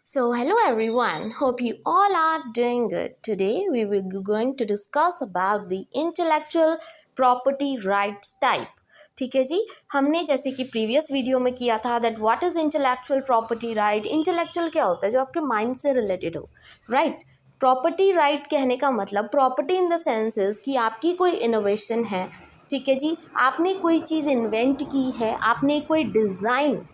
So, hello everyone. Hope you all are doing good. Today, we will be going to discuss about the intellectual property rights type. ठीक है जी, हमने जैसे कि previous video में किया था that what is intellectual property right. Intellectual क्या होता है? जो आपके माइंड से रिलेटेड हो, राइट। प्रॉपर्टी राइट कहने का मतलब प्रॉपर्टी इन द सेंसेस कि आपकी कोई इनोवेशन है, ठीक है जी, आपने कोई चीज़ इन्वेंट की है, आपने कोई डिज़ाइन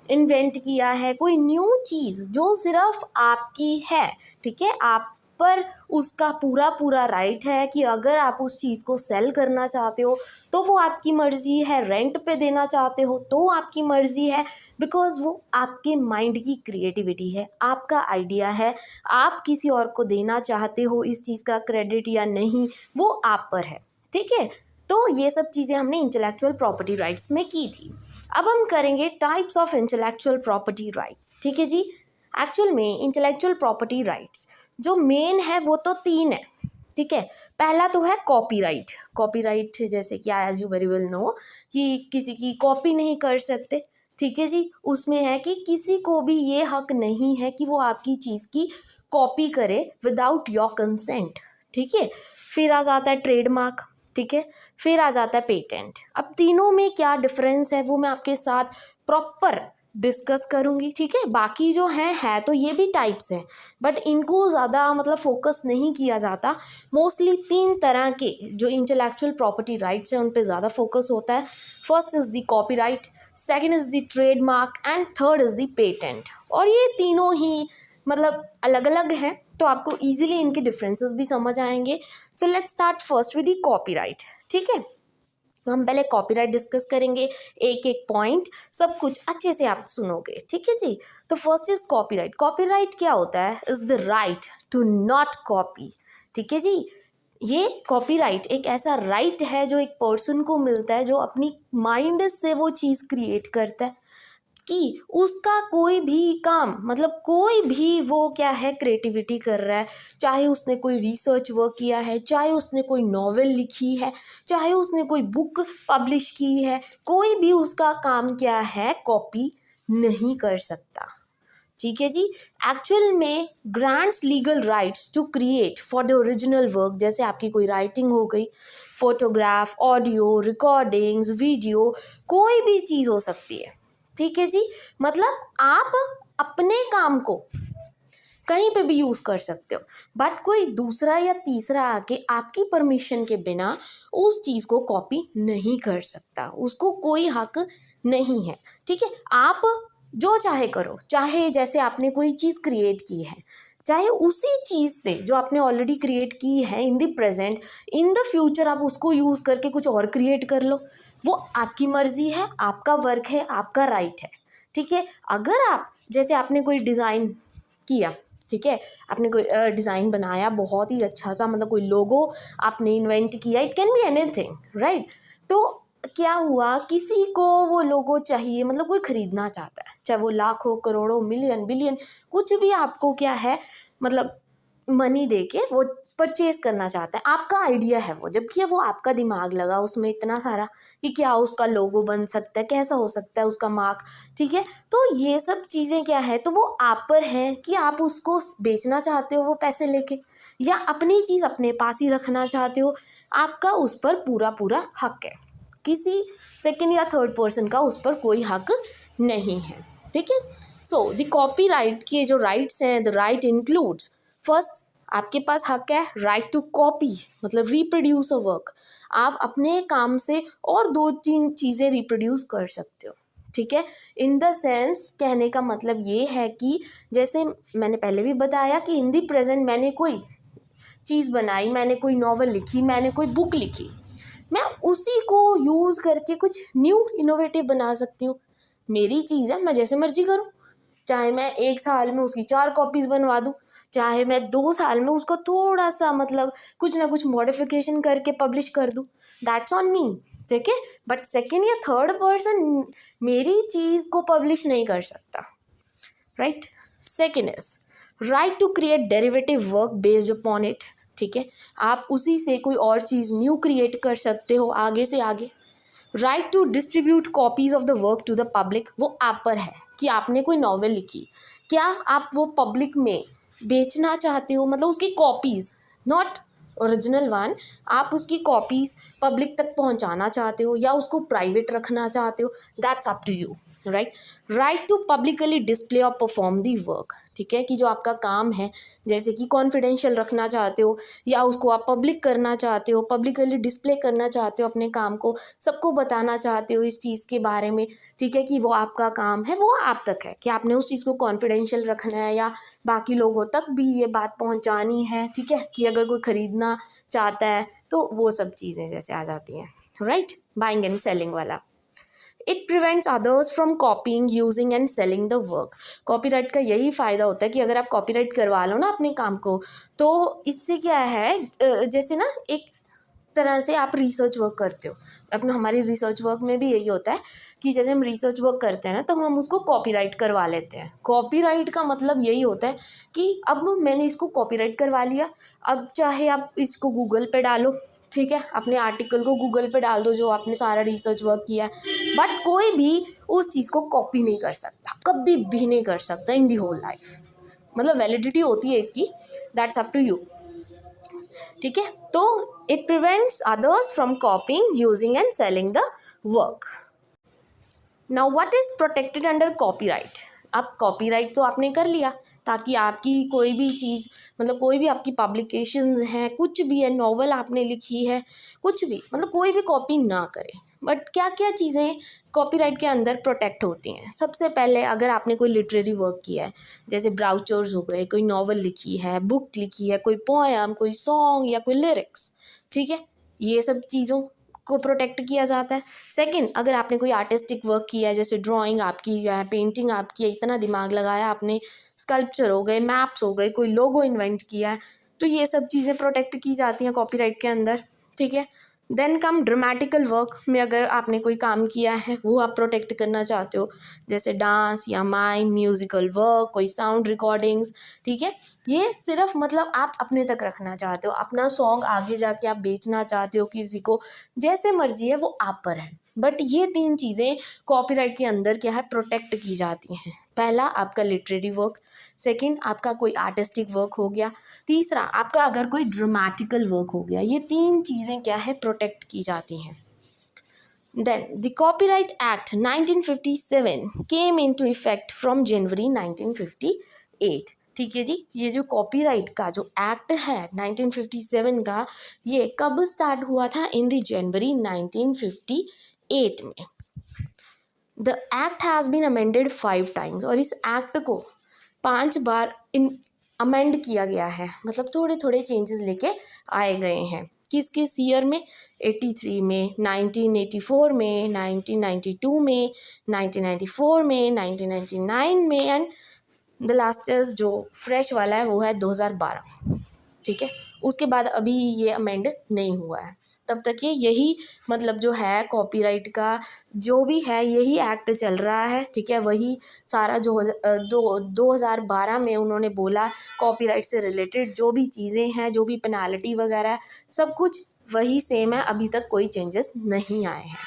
इन्वेंट किया है, कोई न्यू चीज़ जो सिर्फ आपकी है, ठीक है। आप पर उसका पूरा पूरा राइट है कि अगर आप उस चीज़ को सेल करना चाहते हो तो वो आपकी मर्ज़ी है, रेंट पे देना चाहते हो तो आपकी मर्ज़ी है, बिकॉज़ वो आपके माइंड की क्रिएटिविटी है, आपका आइडिया है। आप किसी और को देना चाहते हो इस चीज़ का क्रेडिट या नहीं, वो आप पर है, ठीक है। तो ये सब चीज़ें हमने इंटेलेक्चुअल प्रॉपर्टी राइट्स में की थी। अब हम करेंगे types of intellectual property rights, ठीक है जी। एक्चुअल में इंटेलेक्चुअल प्रॉपर्टी राइट्स जो मेन है वो तो 3 है, ठीक है। पहला तो है कॉपीराइट। कॉपीराइट जैसे कि as you very well know कि किसी की कॉपी नहीं कर सकते, ठीक है जी। उसमें है कि किसी को भी ये हक नहीं है कि वो आपकी चीज़ की कॉपी करे विदाउट योर कंसेंट, ठीक है। फिर आ जाता है ट्रेडमार्क, ठीक है। फिर आ जाता है पेटेंट। अब तीनों में क्या डिफरेंस है वो मैं आपके साथ प्रॉपर डिस्कस करूँगी, ठीक है। बाकी जो है तो ये भी टाइप्स हैं, बट इनको ज़्यादा मतलब फोकस नहीं किया जाता। मोस्टली 3 तरह के जो इंटेलेक्चुअल प्रॉपर्टी राइट्स हैं उन पे ज़्यादा फोकस होता है। First is the copyright, second is the trademark and third is the patent. और ये तीनों ही मतलब अलग अलग हैं, तो आपको ईजिली इनके डिफरेंसेस भी समझ आएंगे। So let's start first with the copyright, ठीक है। तो हम पहले कॉपीराइट डिस्कस करेंगे, एक एक पॉइंट सब कुछ अच्छे से आप सुनोगे, ठीक है जी। तो फर्स्ट इज कॉपीराइट। कॉपीराइट क्या होता है? Is the right to not copy, ठीक है जी। ये कॉपीराइट एक ऐसा राइट है जो एक पर्सन को मिलता है जो अपनी माइंड से वो चीज़ क्रिएट करता है कि उसका कोई भी काम मतलब कोई भी वो क्या है क्रिएटिविटी कर रहा है, चाहे उसने कोई रिसर्च वर्क किया है, चाहे उसने कोई नॉवेल लिखी है, चाहे उसने कोई बुक पब्लिश की है, कोई भी उसका काम क्या है कॉपी नहीं कर सकता, ठीक है जी। एक्चुअल में grants legal rights to create for the original work, जैसे आपकी कोई राइटिंग हो गई, फोटोग्राफ, ऑडियो रिकॉर्डिंग्स, वीडियो, कोई भी चीज़ हो सकती है, ठीक है जी। मतलब आप अपने काम को कहीं पे भी यूज़ कर सकते हो, बट कोई दूसरा या तीसरा आके आपकी परमिशन के बिना उस चीज़ को कॉपी नहीं कर सकता, उसको कोई हक नहीं है, ठीक है। आप जो चाहे करो, चाहे जैसे आपने कोई चीज़ क्रिएट की है, चाहे उसी चीज़ से जो आपने ऑलरेडी क्रिएट की है in the present, in the future आप उसको यूज़ करके कुछ और क्रिएट कर लो, वो आपकी मर्ज़ी है, आपका वर्क है, आपका राइट है, ठीक है। अगर आप जैसे आपने कोई डिज़ाइन किया, ठीक है, आपने कोई डिज़ाइन बनाया बहुत ही अच्छा सा, मतलब कोई लोगो आपने इन्वेंट किया, it can be anything, right. तो क्या हुआ, किसी को वो लोगो चाहिए, मतलब कोई ख़रीदना चाहता है, चाहे वो लाखों करोड़ों मिलियन बिलियन कुछ भी आपको क्या है मतलब मनी दे के वो परचेज करना चाहता है, आपका आइडिया है वो, जबकि वो आपका दिमाग लगा उसमें इतना सारा कि क्या उसका लोगो बन सकता है, कैसा हो सकता है उसका मार्क, ठीक है। तो ये सब चीज़ें क्या है, तो वो आप पर है कि आप उसको बेचना चाहते हो वो पैसे लेके, या अपनी चीज़ अपने पास ही रखना चाहते हो, आपका उस पर पूरा पूरा हक है, किसी सेकंड या थर्ड पर्सन का उस पर कोई हक नहीं है, ठीक है। सो द कॉपीराइट के जो राइट्स हैं, द राइट इंक्लूड्स, फर्स्ट आपके पास हक है राइट टू कॉपी, मतलब रिप्रोड्यूस अ वर्क, आप अपने काम से और 2-3 चीज़ें रिप्रोड्यूस कर सकते हो, ठीक है। इन द सेंस कहने का मतलब ये है कि जैसे मैंने पहले भी बताया कि इन द प्रेजेंट मैंने कोई चीज़ बनाई, मैंने कोई नॉवल लिखी, मैंने कोई बुक लिखी, मैं उसी को यूज़ करके कुछ न्यू इनोवेटिव बना सकती हूँ, मेरी चीज़ है, मैं जैसे मर्जी करूँ, चाहे मैं 1 साल में उसकी 4 कॉपीज़ बनवा दूँ, चाहे मैं 2 साल में उसको थोड़ा सा मतलब कुछ ना कुछ मॉडिफिकेशन करके पब्लिश कर दूँ, दैट्स ऑन मी, ठीक है। बट सेकेंड या थर्ड पर्सन मेरी चीज़ को पब्लिश नहीं कर सकता, right. Second is right to create derivative work based upon it, ठीक है। आप उसी से कोई और चीज़ न्यू क्रिएट कर सकते हो आगे से आगे, right to distribute copies of the work to the public, वो आप पर है कि आपने कोई नॉवेल लिखी, क्या आप वो पब्लिक में बेचना चाहते हो, मतलब उसकी कॉपीज़, नॉट ओरिजिनल वन, आप उसकी कॉपीज़ पब्लिक तक पहुंचाना चाहते हो या उसको प्राइवेट रखना चाहते हो, that's up to you, right. Right to publicly display और परफॉर्म दी वर्क, ठीक है, कि जो आपका काम है जैसे कि कॉन्फिडेंशियल रखना चाहते हो या उसको आप पब्लिक करना चाहते हो, पब्लिकली डिस्प्ले करना चाहते हो, अपने काम को सबको बताना चाहते हो इस चीज़ के बारे में, ठीक है, कि वो आपका काम है, वो आप तक है कि आपने उस चीज़ को कॉन्फिडेंशियल रखना है या बाकी लोगों तक भी ये बात पहुंचानी है, ठीक है, कि अगर कोई ख़रीदना चाहता है तो वो सब चीज़ें जैसे आ जाती हैं, राइट, बाइंग एंड सेलिंग वाला। It prevents others from कॉपिंग, using and selling the work. Copyright का यही फ़ायदा होता है कि अगर आप कॉपीराइट करवा लो ना अपने काम को, तो इससे क्या है, जैसे ना एक तरह से आप रिसर्च वर्क करते हो अपना, हमारी रिसर्च वर्क में भी यही होता है कि जैसे हम रिसर्च वर्क करते हैं ना, तो हम उसको कॉपीराइट करवा लेते हैं। कॉपीराइट का मतलब यही होता है कि अब मैंने इसको कॉपीराइट करवा लिया, अब चाहे आप इसको गूगल पे डालो, ठीक है, अपने आर्टिकल को गूगल पे डाल दो जो आपने सारा रिसर्च वर्क किया है, बट कोई भी उस चीज़ को कॉपी नहीं कर सकता, कभी भी नहीं कर सकता इन दी होल लाइफ, मतलब वैलिडिटी होती है इसकी, दैट्स अप टू यू, ठीक है। तो it prevents others from कॉपिंग, using and selling the work. Now what is protected under copyright. अब कॉपीराइट तो आपने कर लिया ताकि आपकी कोई भी चीज़, मतलब कोई भी आपकी पब्लिकेशंस हैं, कुछ भी है, नॉवल आपने लिखी है, कुछ भी, मतलब कोई भी कॉपी ना करे। बट क्या क्या चीज़ें कॉपीराइट के अंदर प्रोटेक्ट होती हैं। सबसे पहले अगर आपने कोई लिटरेरी वर्क किया है, जैसे ब्राउचर्स हो गए, कोई नॉवल लिखी है, बुक लिखी है, कोई पोएम, कोई सॉन्ग या कोई लिरिक्स, ठीक है, ये सब चीज़ों को प्रोटेक्ट किया जाता है। सेकंड, अगर आपने कोई आर्टिस्टिक वर्क किया है, जैसे ड्राइंग आपकी या पेंटिंग आपकी है, इतना दिमाग लगाया आपने, स्कल्पचर हो गए, मैप्स हो गए, कोई लोगो इन्वेंट किया है, तो ये सब चीज़ें प्रोटेक्ट की जाती हैं कॉपीराइट के अंदर, ठीक है। देन कम ड्रामेटिकल वर्क में अगर आपने कोई काम किया है वो आप प्रोटेक्ट करना चाहते हो, जैसे डांस या माइम, म्यूजिकल वर्क, कोई साउंड रिकॉर्डिंग्स, ठीक है, ये सिर्फ मतलब आप अपने तक रखना चाहते हो, अपना सॉन्ग आगे जाके आप बेचना चाहते हो किसी को, जैसे मर्जी है, वो आप पर है। बट ये तीन चीज़ें कॉपीराइट के अंदर क्या है, प्रोटेक्ट की जाती हैं। पहला आपका लिटरेरी वर्क, सेकंड आपका कोई आर्टिस्टिक वर्क हो गया, तीसरा आपका अगर कोई ड्रामेटिकल वर्क हो गया, ये तीन चीज़ें क्या है, प्रोटेक्ट की जाती हैं। Then the copyright act 1957 came into effect from January 1958, ठीक है जी। ये जो कॉपीराइट का जो एक्ट है 1957 का, ये कब स्टार्ट हुआ था, इन द जनवरी 1958 में। The act has been amended 5 times, और इस एक्ट को 5 बार अमेंड किया गया है, मतलब थोड़े थोड़े चेंजेस लेके आए गए हैं। किस किस ईयर में, 83 में, 1984 में, 1992 में, 1994 में, 1999 में, एंड द लास्टेस्ट जो फ्रेश वाला है वो है 2012, ठीक है। उसके बाद अभी ये अमेंड नहीं हुआ है, तब तक ये यही मतलब जो है कॉपीराइट का जो भी है यही एक्ट चल रहा है, ठीक है। वही सारा जो 2012 में उन्होंने बोला कॉपीराइट से रिलेटेड जो भी चीज़ें हैं, जो भी पेनाल्टी वगैरह, सब कुछ वही सेम है, अभी तक कोई चेंजेस नहीं आए हैं,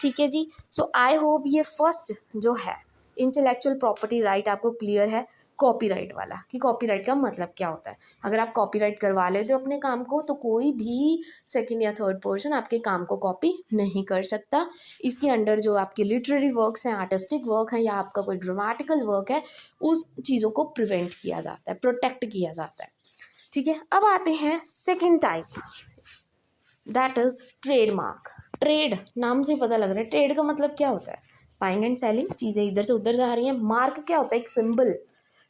ठीक है जी। सो आई होप ये फर्स्ट जो है इंटेलेक्चुअल प्रॉपर्टी राइट आपको क्लियर है, कॉपीराइट वाला, कि कॉपीराइट का मतलब क्या होता है। अगर आप कॉपीराइट करवा लेते हो अपने काम को, तो कोई भी सेकंड या थर्ड पर्सन आपके काम को कॉपी नहीं कर सकता। इसके अंडर जो आपके लिटरेरी वर्क्स हैं, आर्टिस्टिक वर्क है, या आपका कोई ड्रामेटिकल वर्क है, उस चीज़ों को प्रिवेंट किया जाता है, प्रोटेक्ट किया जाता है, ठीक है। अब आते हैं second type, that is trademark. Trade नाम से पता लग रहा है, ट्रेड का मतलब क्या होता है, बाइंग एंड सेलिंग, चीज़ें इधर से उधर जा रही हैं। मार्क क्या होता है, एक सिंबल,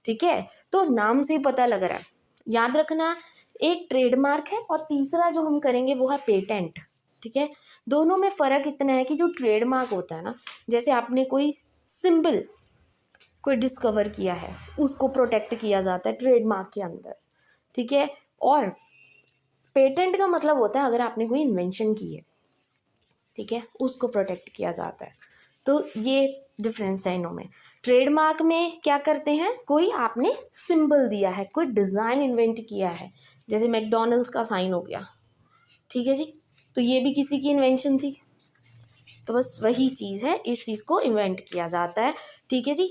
ठीक है, तो नाम से ही पता लग रहा है, याद रखना। एक ट्रेडमार्क है और तीसरा जो हम करेंगे वो है पेटेंट, ठीक है। दोनों में फ़र्क इतना है कि जो ट्रेडमार्क होता है ना, जैसे आपने कोई सिंबल कोई डिस्कवर किया है, उसको प्रोटेक्ट किया जाता है ट्रेडमार्क के अंदर, ठीक है। और पेटेंट का मतलब होता है अगर आपने कोई इन्वेंशन की है, ठीक है, उसको प्रोटेक्ट किया जाता है। तो ये डिफरेंस है इनों में। ट्रेडमार्क में क्या करते हैं, कोई आपने सिंबल दिया है, कोई डिज़ाइन इन्वेंट किया है, जैसे मैकडॉनल्ड्स का साइन हो गया, ठीक है जी, तो ये भी किसी की इन्वेंशन थी। तो बस वही चीज़ है, इस चीज़ को इन्वेंट किया जाता है। ठीक है जी।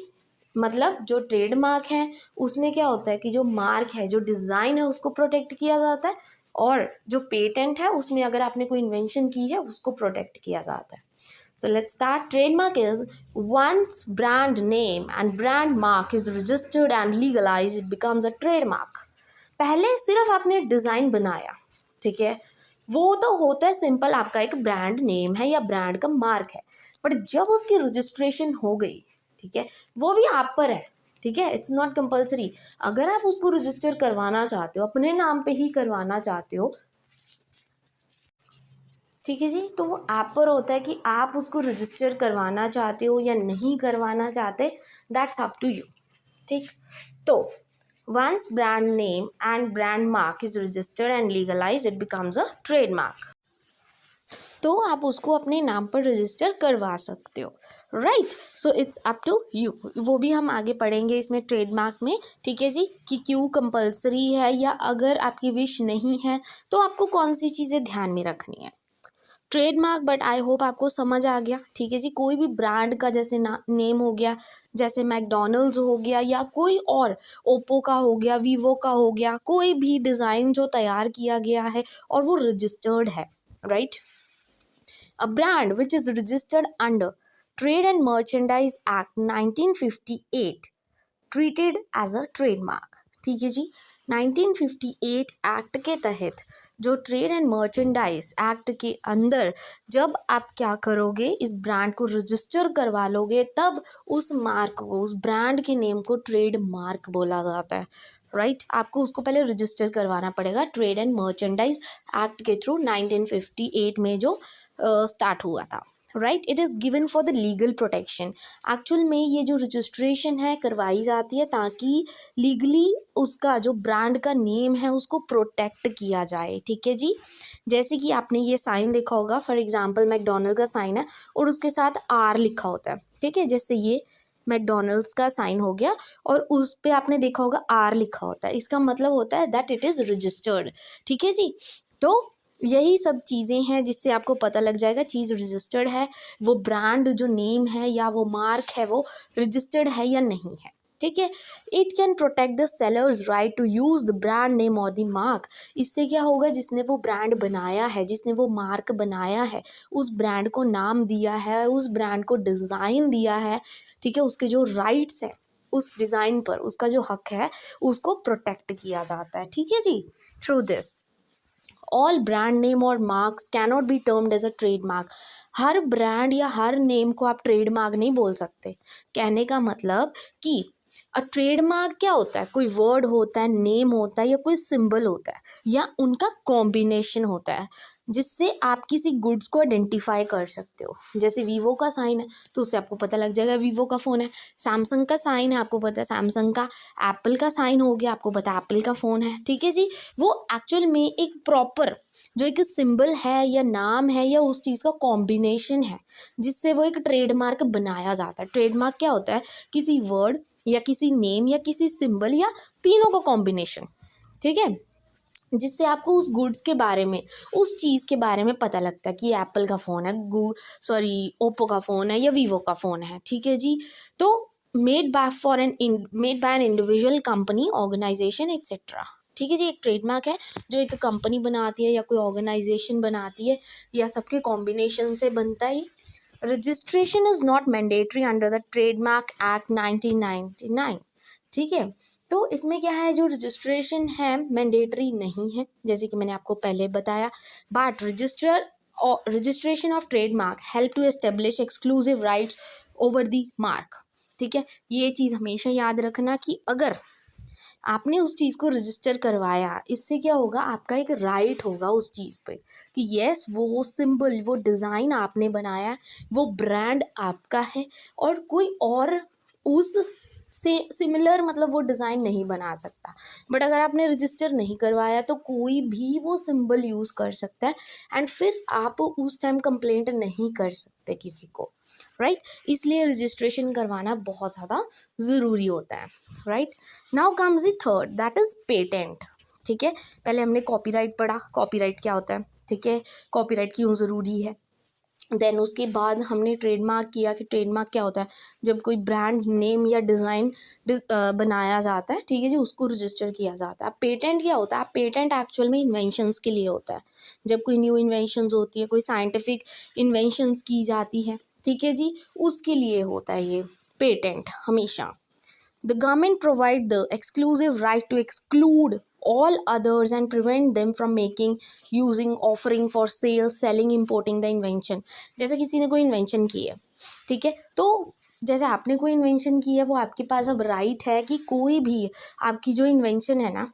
मतलब जो ट्रेडमार्क है उसमें क्या होता है कि जो मार्क है, जो डिज़ाइन है, उसको प्रोटेक्ट किया जाता है, और जो पेटेंट है उसमें अगर आपने कोई इन्वेंशन की है उसको प्रोटेक्ट किया जाता है। So let's start. Trademark is once brand name and brand mark is registered and legalized, it becomes a trademark. पहले सिर्फ आपने डिज़ाइन बनाया, ठीक है, वो तो होता है सिंपल, आपका एक ब्रांड नेम है या ब्रांड का मार्क है, बट जब उसकी रजिस्ट्रेशन हो गई, ठीक है, वो भी आप पर है, ठीक है, इट्स नॉट कंपल्सरी। अगर आप उसको रजिस्टर करवाना चाहते हो, अपने नाम पे ही करवाना चाहते हो, ठीक है जी, तो वो आप पर होता है कि आप उसको रजिस्टर करवाना चाहते हो या नहीं करवाना चाहते, दैट्स अप टू यू। ठीक, तो once brand name and brand mark is registered and legalise, it becomes a trademark. तो आप उसको अपने नाम पर रजिस्टर करवा सकते हो, right. So it's up to you, वो भी हम आगे पढ़ेंगे इसमें ट्रेडमार्क में, ठीक है जी, कि क्यों कंपल्सरी है, या अगर आपकी विश नहीं है तो आपको कौन सी चीज़ें ध्यान में रखनी है। ट्रेडमार्क, बट आई होप आपको समझ आ गया, ठीक है जी। कोई भी ब्रांड का जैसे नेम हो गया, जैसे मैकडॉनल्ड्स हो गया, या कोई और ओप्पो का हो गया, वीवो का हो गया, कोई भी डिज़ाइन जो तैयार किया गया है और वो रजिस्टर्ड है, right. A brand which is registered under Trade and Merchandise Act 1958 treated as a trademark। ठीक है जी, 1958 एक्ट के तहत जो ट्रेड एंड मर्चेंडाइज एक्ट के अंदर जब आप क्या करोगे, इस ब्रांड को रजिस्टर करवा लोगे, तब उस मार्क को, उस ब्रांड के नेम को ट्रेड मार्क बोला जाता है, राइट। आपको उसको पहले रजिस्टर करवाना पड़ेगा ट्रेड एंड मर्चेंडाइज एक्ट के थ्रू, 1958 में जो स्टार्ट हुआ था, right. It is given for the legal protection. Actual में ये जो रजिस्ट्रेशन है करवाई जाती है ताकि लीगली उसका जो ब्रांड का नेम है उसको प्रोटेक्ट किया जाए, ठीक है जी। जैसे कि आपने ये साइन देखा होगा, फॉर एग्जांपल मैकडॉनल्ड का साइन है और उसके साथ आर लिखा होता है, ठीक है, जैसे ये मैकडॉनल्ड्स का साइन हो गया और उस पे आपने देखा होगा आर लिखा होता है, इसका मतलब होता है दैट इट इज़ रजिस्टर्ड, ठीक है जी। तो यही सब चीज़ें हैं जिससे आपको पता लग जाएगा चीज़ रजिस्टर्ड है, वो ब्रांड जो नेम है या वो मार्क है वो रजिस्टर्ड है या नहीं है, ठीक है। It can protect the sellers right to use the brand name और द मार्क। इससे क्या होगा, जिसने वो ब्रांड बनाया है, जिसने वो मार्क बनाया है, उस ब्रांड को नाम दिया है, उस ब्रांड को डिज़ाइन दिया है, ठीक है, उसके जो राइट्स हैं उस डिज़ाइन पर, उसका जो हक है उसको प्रोटेक्ट किया जाता है, ठीक है जी। Through this all brand name और marks cannot be termed as a trademark. हर ब्रांड या हर नेम को आप ट्रेडमार्क नहीं बोल सकते। कहने का मतलब कि ट्रेडमार्क क्या होता है, कोई वर्ड होता है, नेम होता है, या कोई सिंबल होता है, या उनका कॉम्बिनेशन होता है जिससे आप किसी गुड्स को आइडेंटिफाई कर सकते हो। जैसे वीवो का साइन है तो उससे आपको पता लग जाएगा वीवो का फ़ोन है, सैमसंग का साइन है आपको पता है सैमसंग का, एप्पल का साइन हो गया आपको पता है एप्पल का फ़ोन है, ठीक है जी। वो एक्चुअल में एक प्रॉपर जो एक सिंबल है या नाम है या उस चीज़ का कॉम्बिनेशन है जिससे वो एक ट्रेडमार्क बनाया जाता है। ट्रेडमार्क क्या होता है, किसी वर्ड या किसी नेम या किसी सिंबल या तीनों का कॉम्बिनेशन, ठीक है, जिससे आपको उस गुड्स के बारे में, उस चीज़ के बारे में पता लगता है कि ये एप्पल का फ़ोन है, ओप्पो का फ़ोन है या वीवो का फ़ोन है, ठीक है जी। तो made by an individual company, organisation etcetera, ठीक है जी। एक ट्रेडमार्क है जो एक कंपनी बनाती है या कोई ऑर्गेनाइजेशन बनाती है या सबके कॉम्बिनेशन से बनता है। Registration is not mandatory under the trademark act 1999, ठीक है। तो इसमें क्या है, जो रजिस्ट्रेशन है मैंडेटरी नहीं है, जैसे कि मैंने आपको पहले बताया, but registration of trademark help to establish exclusive rights over the mark, ठीक है। ये चीज़ हमेशा याद रखना कि अगर आपने उस चीज़ को रजिस्टर करवाया, इससे क्या होगा, आपका एक राइट होगा उस चीज़ पे कि येस वो सिंबल, वो डिज़ाइन आपने बनाया, वो ब्रांड आपका है और कोई और उस से सिमिलर मतलब वो डिज़ाइन नहीं बना सकता। बट अगर आपने रजिस्टर नहीं करवाया तो कोई भी वो सिंबल यूज़ कर सकता है एंड फिर आप उस टाइम कंप्लेंट नहीं कर सकते किसी को, राइट। इसलिए रजिस्ट्रेशन करवाना बहुत ज़्यादा ज़रूरी होता है, right. Now comes the third, that is patent, ठीक है। पहले हमने कॉपीराइट पढ़ा, कॉपीराइट क्या होता है, ठीक है, कॉपीराइट क्यों ज़रूरी है, देन उसके बाद हमने ट्रेडमार्क किया कि ट्रेडमार्क क्या होता है, जब कोई ब्रांड नेम या डिज़ाइन बनाया जाता है, ठीक है जी, उसको रजिस्टर किया जाता है। पेटेंट क्या होता है, पेटेंट एक्चुअल में इन्वेंशंस के लिए होता है। जब कोई न्यू इन्वेंशंस होती है, कोई साइंटिफिक इन्वेंशंस की जाती है, ठीक है जी, उसके लिए होता है ये पेटेंट हमेशा। The government provide the exclusive right to exclude all others and prevent them from making, using, offering for sale, selling, importing the invention। जैसे किसी ने कोई इन्वेंशन की है, ठीक है, तो जैसे आपने कोई इन्वेंशन की है, वो आपके पास अब राइट है कि कोई भी आपकी जो इन्वेंशन है ना,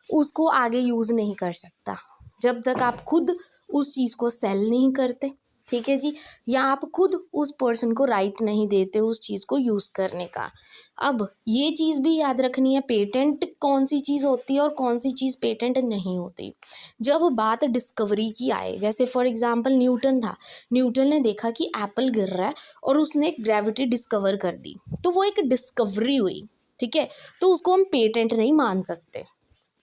उसको आगे यूज़ नहीं कर सकता जब तक आप खुद उस चीज़ को सेल नहीं करते, ठीक है जी, या आप खुद उस पर्सन को राइट नहीं देते उस चीज़ को यूज़ करने का। अब ये चीज़ भी याद रखनी है, पेटेंट कौन सी चीज़ होती है और कौन सी चीज़ पेटेंट नहीं होती। जब बात डिस्कवरी की आए, जैसे फॉर एग्जांपल न्यूटन था, न्यूटन ने देखा कि एप्पल गिर रहा है और उसने ग्रेविटी डिस्कवर कर दी, तो वो एक डिस्कवरी हुई, ठीक है, तो उसको हम पेटेंट नहीं मान सकते,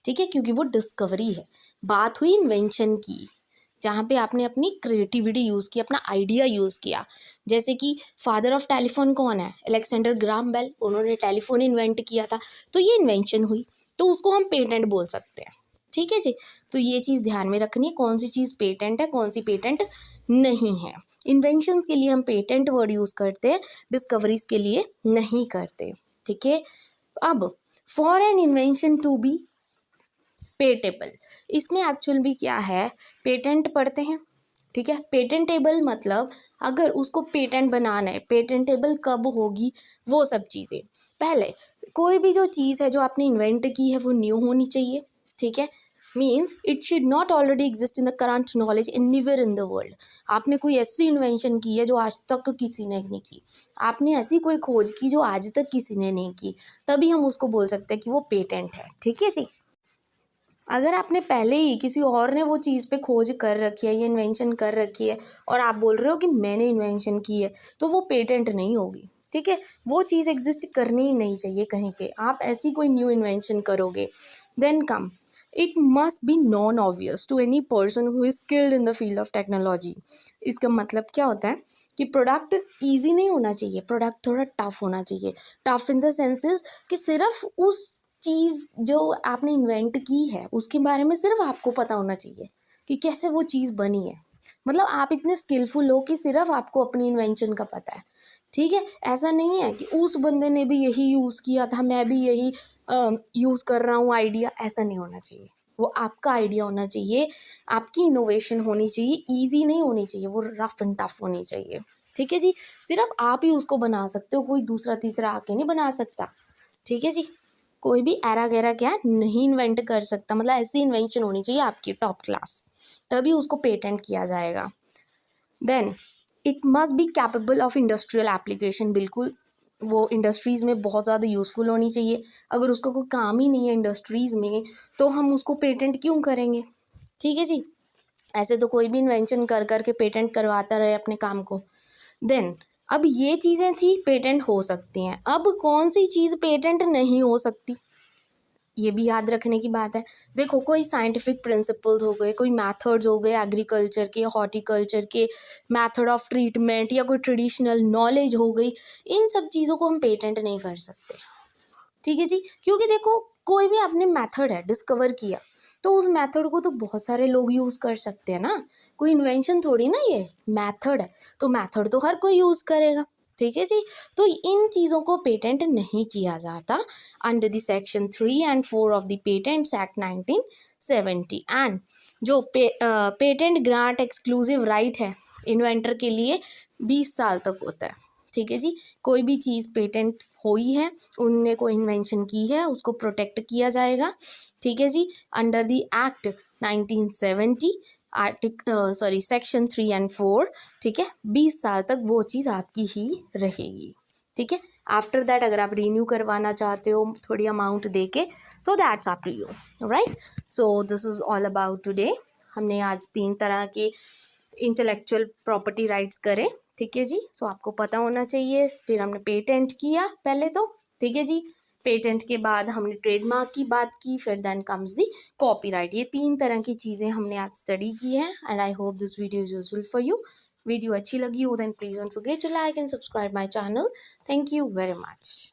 ठीक है, क्योंकि वो डिस्कवरी है। बात हुई इन्वेंशन की, जहाँ पे आपने अपनी क्रिएटिविटी यूज़ की, अपना आइडिया यूज़ किया। जैसे कि फादर ऑफ टेलीफोन कौन है, अलेक्जेंडर ग्राहम बेल, उन्होंने टेलीफोन इन्वेंट किया था, तो ये इन्वेंशन हुई, तो उसको हम पेटेंट बोल सकते हैं, ठीक है जी। तो ये चीज़ ध्यान में रखनी है, कौन सी चीज़ पेटेंट है, कौन सी पेटेंट नहीं है। इन्वेंशंस के लिए हम पेटेंट वर्ड यूज़ करते हैं, डिस्कवरीज के लिए नहीं करते, ठीक है। अब for an invention to be patentable, इसमें एक्चुअल भी क्या है, पेटेंट पढ़ते हैं, ठीक है। पेटेंटेबल मतलब अगर उसको पेटेंट बनाना है, पेटेंटेबल कब होगी, वो सब चीज़ें। पहले कोई भी जो चीज़ है जो आपने इन्वेंट की है वो न्यू होनी चाहिए, ठीक है, means it should not already exist in the current knowledge anywhere in the world. आपने कोई ऐसी इन्वेंशन की है जो आज तक किसी ने नहीं की, आपने ऐसी कोई खोज की जो आज तक किसी ने नहीं की, तभी हम उसको बोल सकते हैं कि वो पेटेंट है, ठीक है जी। अगर आपने पहले ही किसी और ने वो चीज़ पे खोज कर रखी है या इन्वेंशन कर रखी है और आप बोल रहे हो कि मैंने इन्वेंशन की है, तो वो पेटेंट नहीं होगी, ठीक है। वो चीज़ एग्जिस्ट करनी ही नहीं चाहिए कहीं पे, आप ऐसी कोई न्यू इन्वेंशन करोगे। Then come, it must be non obvious to any person who is skilled in the field of technology. इसका मतलब क्या होता है कि प्रोडक्ट ईजी नहीं होना चाहिए, प्रोडक्ट थोड़ा टफ होना चाहिए। टफ इन द सेंसेस कि सिर्फ उस चीज़ जो आपने इन्वेंट की है उसके बारे में सिर्फ आपको पता होना चाहिए कि कैसे वो चीज़ बनी है। मतलब आप इतने स्किलफुल हो कि सिर्फ आपको अपनी इन्वेंशन का पता है, ठीक है। ऐसा नहीं है कि उस बंदे ने भी यही यूज़ किया था, मैं भी यही यूज़ कर रहा हूँ आइडिया, ऐसा नहीं होना चाहिए। वो आपका आइडिया होना चाहिए, आपकी इनोवेशन होनी चाहिए, ईजी नहीं होनी चाहिए, वो रफ एंड टफ होनी चाहिए, ठीक है जी। सिर्फ आप ही उसको बना सकते हो, कोई दूसरा तीसरा आके नहीं बना सकता, ठीक है जी। कोई भी एरा गैरा क्या नहीं इन्वेंट कर सकता, मतलब ऐसी इन्वेंशन होनी चाहिए आपकी टॉप क्लास, तभी उसको पेटेंट किया जाएगा। Then it must be capable of industrial application, बिल्कुल वो इंडस्ट्रीज़ में बहुत ज़्यादा यूज़फुल होनी चाहिए। अगर उसको कोई काम ही नहीं है इंडस्ट्रीज़ में, तो हम उसको पेटेंट क्यों करेंगे, ठीक है जी। ऐसे तो कोई भी इन्वेंशन कर कर के पेटेंट करवाता रहे अपने काम को। देन अब ये चीज़ें थी पेटेंट हो सकती हैं, अब कौन सी चीज़ पेटेंट नहीं हो सकती, ये भी याद रखने की बात है। देखो कोई साइंटिफिक प्रिंसिपल्स हो गए, कोई मेथड्स हो गए एग्रीकल्चर के, हॉर्टिकल्चर के, मेथड ऑफ ट्रीटमेंट या कोई ट्रेडिशनल नॉलेज हो गई, इन सब चीज़ों को हम पेटेंट नहीं कर सकते, ठीक है जी। क्योंकि देखो कोई भी आपने मेथड है डिस्कवर किया, तो उस मेथड को तो बहुत सारे लोग यूज़ कर सकते हैं ना, कोई इन्वेंशन थोड़ी ना, ये मेथड है तो मेथड तो हर कोई यूज़ करेगा, ठीक है जी। तो इन चीज़ों को पेटेंट नहीं किया जाता under the section 3 and 4 of the patents act 1970। And जो पेटेंट ग्रांट एक्सक्लूसिव राइट है इन्वेंटर के लिए 20 साल तक होता है, ठीक है जी। कोई भी चीज़ पेटेंट हुई है, उनने कोई इन्वेंशन की है, उसको प्रोटेक्ट किया जाएगा, ठीक है जी, under the act 1970 section 3 and 4, ठीक है। 20 साल तक वो चीज़ आपकी ही रहेगी, ठीक है। आफ्टर दैट अगर आप रीन्यू करवाना चाहते हो थोड़ी अमाउंट दे के, तो that's up to you, right. So this is all about today. हमने आज 3 तरह के इंटेलेक्चुअल प्रॉपर्टी राइट्स करे, ठीक है जी। सो आपको पता होना चाहिए। फिर हमने पेटेंट किया पहले तो, ठीक है जी। पेटेंट के बाद हमने ट्रेडमार्क की बात की, फिर देन कम्स दी कॉपीराइट। ये 3 तरह की चीज़ें हमने आज स्टडी की हैं and I hope this video is useful for you. Video अच्छी लगी हो then please don't forget to like and subscribe my channel. Thank you very much.